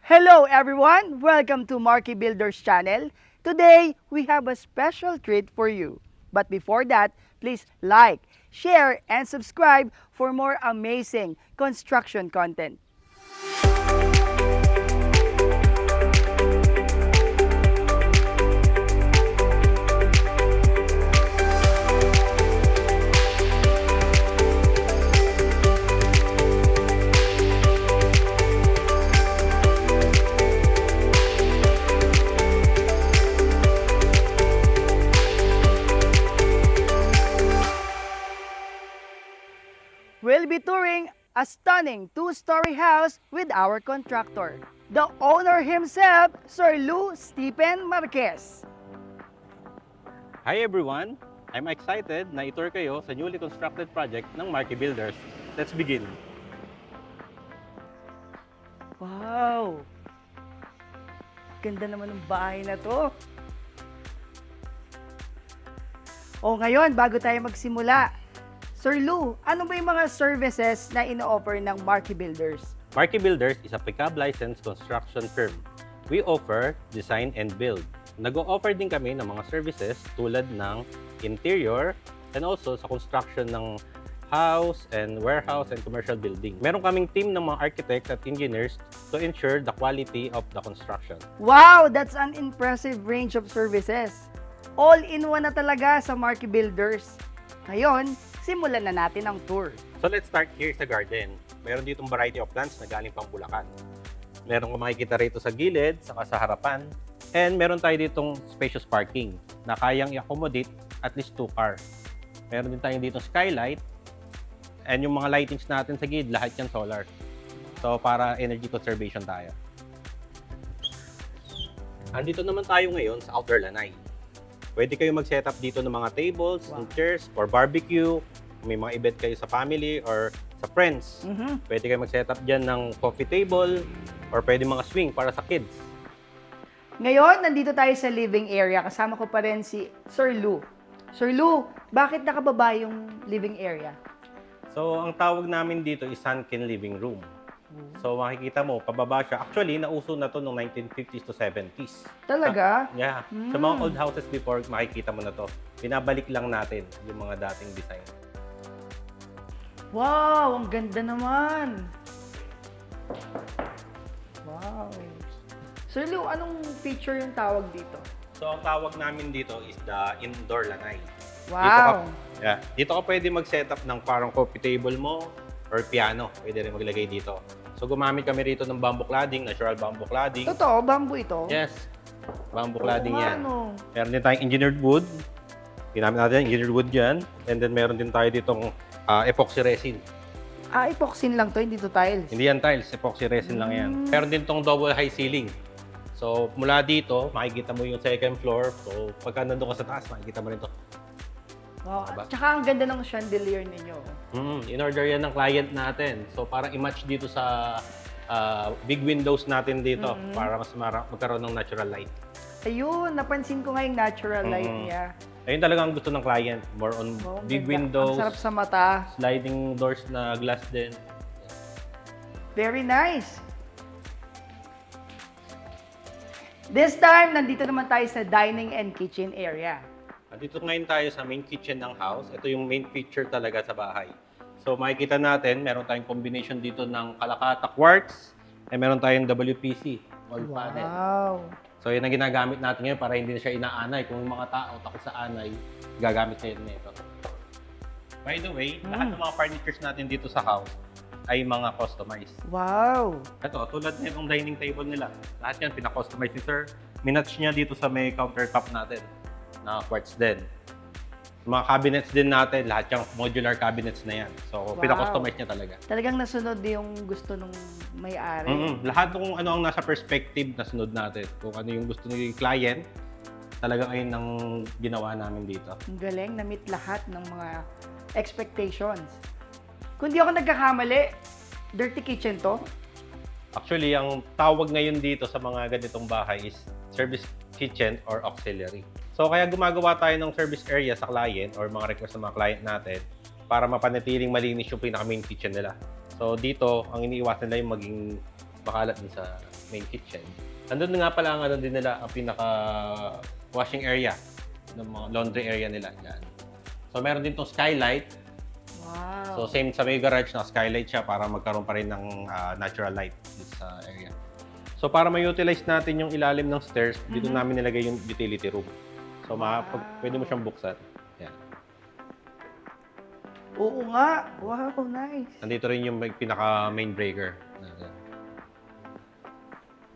Hello everyone! Welcome to Marky Builders channel. Today, we have a special treat for you. But before that, please like, share, and subscribe for more amazing construction content. We'll be touring a stunning two-story house with our contractor, the owner himself, Sir Lou Stephen Marquez. Hi everyone! I'm excited na itour kayo sa newly constructed project ng Marky Builders. Let's begin! Wow! Ganda naman ng bahay na to. Ngayon, bago tayo magsimula, Sir Lou, ano ba yung mga services na ino-offer ng Marky Builders? Marky Builders is a PCAB licensed construction firm. We offer design and build. Nag-o-offer din kami ng mga services tulad ng interior and also sa construction ng house and warehouse and commercial building. Meron kaming team ng mga architects at engineers to ensure the quality of the construction. Wow! That's an impressive range of services. All-in-one na talaga sa Marky Builders. Ngayon, simulan na natin ang tour. So let's start here sa garden. Meron ditong variety of plants na galing pang Bulacan. Meron kang makikita rito sa gilid, saka sa harapan. And meron tayo ditong spacious parking na kayang i-accommodate at least 2 car. Meron din tayo ditong skylight. And yung mga lightings natin sa gilid, lahat yan solar. So para energy conservation tayo. Andito naman tayo ngayon sa outdoor lanay. Pwede kayo mag-set up dito ng mga tables and chairs for barbecue. May mga event kayo sa family or sa friends. Pwede kayo mag-set up dyan ng coffee table or pwede mga swing para sa kids. Ngayon, nandito tayo sa living area. Kasama ko pa rin si Sir Lou. Sir Lou, bakit nakababa yung living area? So, ang tawag namin dito is sunken living room. So, makikita mo, pababa siya. Actually, nauso na to noong 1950s to 70s. Talaga? Yeah. Sa mga old houses before, makikita mo na to. Binabalik lang natin yung mga dating design. Wow! Ang ganda naman! Wow! Sir Lou, anong feature yung tawag dito? So, ang tawag namin dito is the indoor lanay. Wow! Dito ka pwede mag-setup ng parang coffee table mo or piano. Pwede rin maglagay dito. So, gumamit kami rito ng bamboo cladding, natural bamboo cladding. Totoo, bamboo ito? Yes. Bamboo cladding yan. Ano? Meron din tayong engineered wood. Ginamit natin engineered wood yan. And then meron din tayo ditong epoxy resin. Epoxy lang to, hindi to tiles. Hindi yan tiles, epoxy resin lang yan. Meron din tong double high ceiling. So, mula dito, makikita mo yung second floor. So, pagka nandun ka sa taas, makikita mo rin to. Wow. Diba? Tsaka ang ganda ng chandelier ninyo. In-order yan ng client natin. So, parang i-match dito sa big windows natin dito para mas magkaroon ng natural light. Ayun, napansin ko nga yung natural light niya. Ayun talaga ang gusto ng client. More on Wow, big ganda. windows, Ang sarap sa mata. sliding doors na glass din. Very nice. This time, nandito naman tayo sa dining and kitchen area. Dito ngayon tayo sa main kitchen ng house. Ito yung main feature talaga sa bahay. So makikita natin, meron tayong combination dito ng Kalakata quartz and meron tayong WPC wall panel. Wow. So yun ang ginagamit natin ngayon para hindi na siya inaanay. Kung yung mga tao takot sa anay, gagamit na yun nito. By the way, lahat ng mga furnitures natin dito sa house ay mga customized. Wow. Ito, tulad nitong dining table nila. Lahat yan, pinakustomize ni sir. Minatch niya dito sa may countertop natin na quartz din. Mga cabinets din natin, lahat yung modular cabinets na yan. So, pinakustomize niya talaga. Talagang nasunod yung gusto nung may-ari. Lahat kung ano ang nasa perspective na sunod natin. Kung ano yung gusto ng client, talagang ayun ang ginawa namin dito. Ang galing, na-meet lahat ng mga expectations. Kung di ako nagkakamali, dirty kitchen to? Actually, ang tawag ngayon dito sa mga ganitong bahay is service kitchen or auxiliary. So, kaya gumagawa tayo ng service area sa client or mga request ng mga client natin para mapanatiling malinis yung pinaka-main kitchen nila. So, dito, ang iniiwasan nila yung maging makalat din sa main kitchen. Andun nga pala ang ano din nila, ang pinaka washing area ng mga laundry area nila. Yan. So meron din tong skylight. Wow. So same sa may garage na skylight siya para magkaroon pa rin ng natural light dito sa area. So para ma-utilize natin yung ilalim ng stairs, dito namin nilagay yung utility room. So pwede mo siyang buksan. Yan. Oo nga. Wow, nice. Nandito rin yung pinaka main breaker.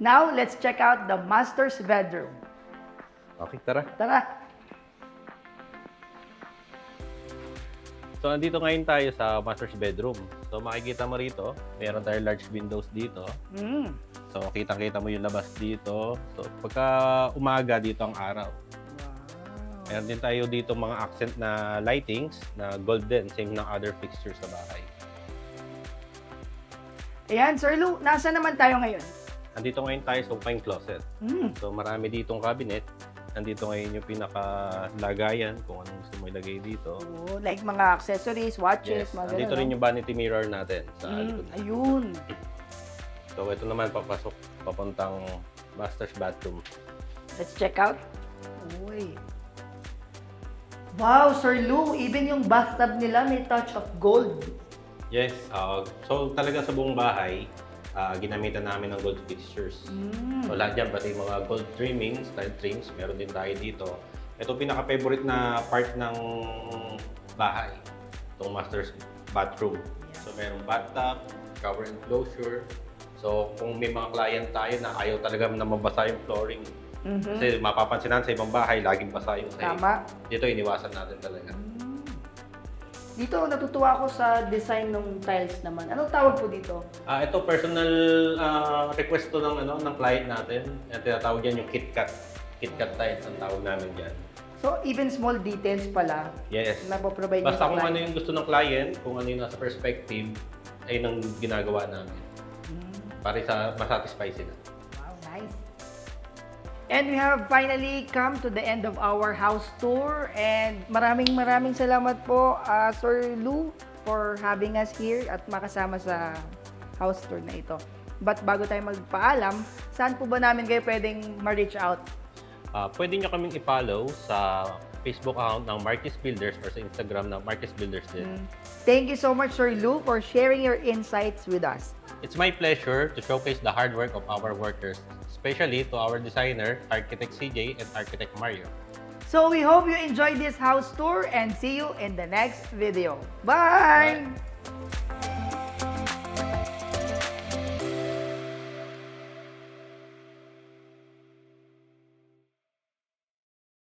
Now, let's check out the master's bedroom. Okay, tara. Tara. So, andito ngayon tayo sa master's bedroom. So, makikita mo rito, meron tayong large windows dito. Mm. So, kitang-kita mo yung labas dito. So, pagka umaga, dito ang araw. Wow. Meron din tayo dito mga accent na lightings na golden, same ng other fixtures sa bahay. Ayan, Sir Lou, nasa naman tayo ngayon? Andito ngayon tayo sa wine closet. Mm. So, marami ditong cabinet. Andito ngayon yung pinaka-lagayan kung anong gusto mo ilagay dito. Oo, like mga accessories, watches, Yes. mga Andito ganun, rin no? yung vanity mirror natin sa likod. Ayun. So, ito naman papasok papuntang master's bathroom. Let's check out. Uy. Wow, Sir Lou, even yung bathtub nila may touch of gold. Yes. So, talaga sa buong bahay, ginamitan namin ng gold fixtures. So, lahat yan, pati mga gold trimmings, tile trims, meron din tayo dito. Ito pinaka-favorite na part ng bahay, itong master's bathroom. So, merong bathtub, cover enclosure. So, kung may mga client tayo na ayaw talaga na mabasa yung flooring, kasi mapapansin natin sa ibang bahay, laging basa yung sahig. Tama. Dito, iniwasan natin talaga. Dito, natutuwa ako sa design ng tiles naman. Anong tawag po dito? Ito personal request to ng client natin. Tinatawag yan yung KitKat. KitKat tiles ang tawag namin diyan. So, even small details pala, Yes. napoprovide niyo Basta sa kung ano client. yung gusto ng client, kung ano yung nasa perspective, ay nang ginagawa namin. Para sa masatisfy sila. Wow, nice. And we have finally come to the end of our house tour. And maraming salamat po, Sir Lou, for having us here at makasama sa house tour na ito. But bago tayo magpaalam, saan po ba namin kayo pwedeng ma-reach out? Pwede nyo kaming i-follow sa Facebook account ng Marquis Builders or sa Instagram ng Marquis Builders din. Thank you so much, Sir Lou, for sharing your insights with us. It's my pleasure to showcase the hard work of our workers, especially to our designer, Architect CJ and Architect Mario. So we hope you enjoyed this house tour and see you in the next video. Bye! Bye.